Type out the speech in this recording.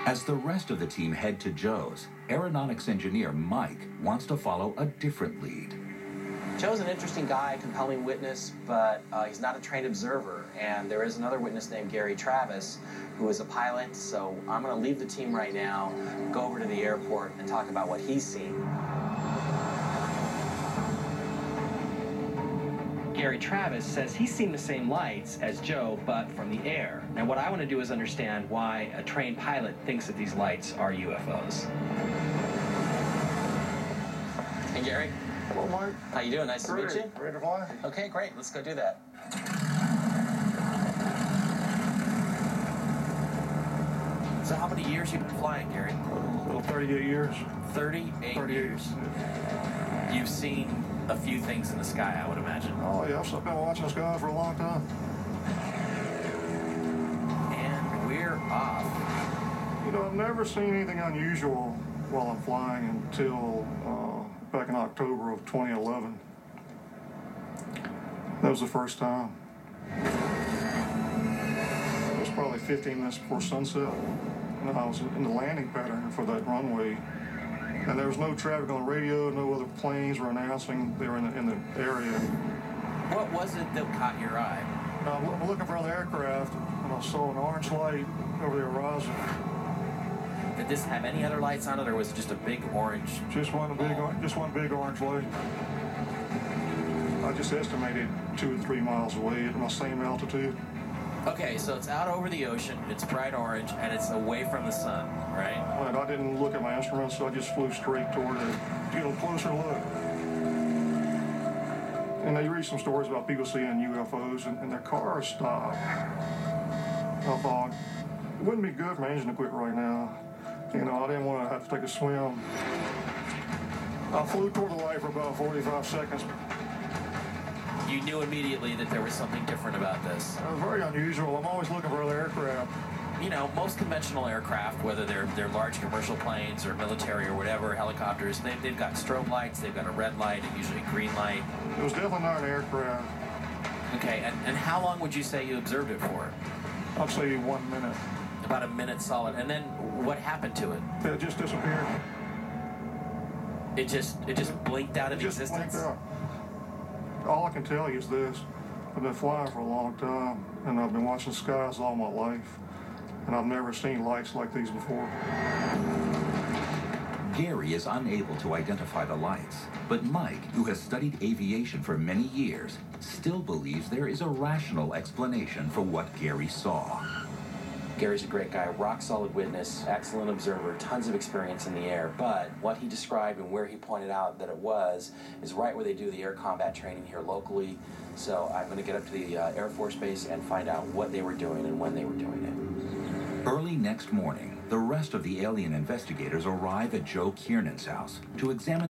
As the rest of the team head to Joe's, aeronautics engineer Mike wants to follow a different lead. Joe's an interesting guy, compelling witness, but he's not a trained observer. And there is another witness named Gary Travis, who is a pilot. So I'm going to leave the team right now, go over to the airport, and talk about what he's seen. Gary Travis says he's seen the same lights as Joe, but from the air. Now, what I want to do is understand why a trained pilot thinks that these lights are UFOs. Hey, Gary. Hello, Mike. How you doing? Nice to meet you. Ready to fly? Okay, great. Let's go do that. So how many years you been flying, Gary? Well, 38 years. 38 years. You've seen a few things in the sky, I would imagine. Oh, yeah, I've been watching the sky for a long time. And we're off. You know, I've never seen anything unusual while I'm flying until back in October of 2011. That was the first time. It was probably 15 minutes before sunset, and I was in the landing pattern for that runway. And there was no traffic on the radio, no other planes were announcing they were in the area. What was it that caught your eye? I'm looking for the aircraft, and I saw an orange light over the horizon. Did this have any other lights on it, or was it just a big orange? Just one big orange light. I just estimated 2 or 3 miles away at my same altitude. Okay, so it's out over the ocean, it's bright orange, and it's away from the sun, right? And I didn't look at my instruments, so I just flew straight toward it to get a closer look. And you read some stories about people seeing UFOs and their cars stop. I thought, it wouldn't be good for my engine to quit right now. You know, I didn't want to have to take a swim. I flew toward the light for about 45 seconds. You knew immediately that there was something different about this. It was very unusual. I'm always looking for other aircraft. You know, most conventional aircraft, whether they're large commercial planes or military or whatever, helicopters, they've got strobe lights, they've got a red light, and usually a green light. It was definitely not an aircraft. Okay, and how long would you say you observed it for? I'd say 1 minute. About a minute solid. And then what happened to it? It just disappeared. It just blinked out of existence? Blinked out. All I can tell you is this. I've been flying for a long time, and I've been watching skies all my life, and I've never seen lights like these before. Gary is unable to identify the lights, but Mike, who has studied aviation for many years, still believes there is a rational explanation for what Gary saw. Gary's a great guy, rock-solid witness, excellent observer, tons of experience in the air, but what he described and where he pointed out that it was is right where they do the air combat training here locally. So I'm going to get up to the Air Force Base and find out what they were doing and when they were doing it. Early next morning, the rest of the alien investigators arrive at Joe Kiernan's house to examine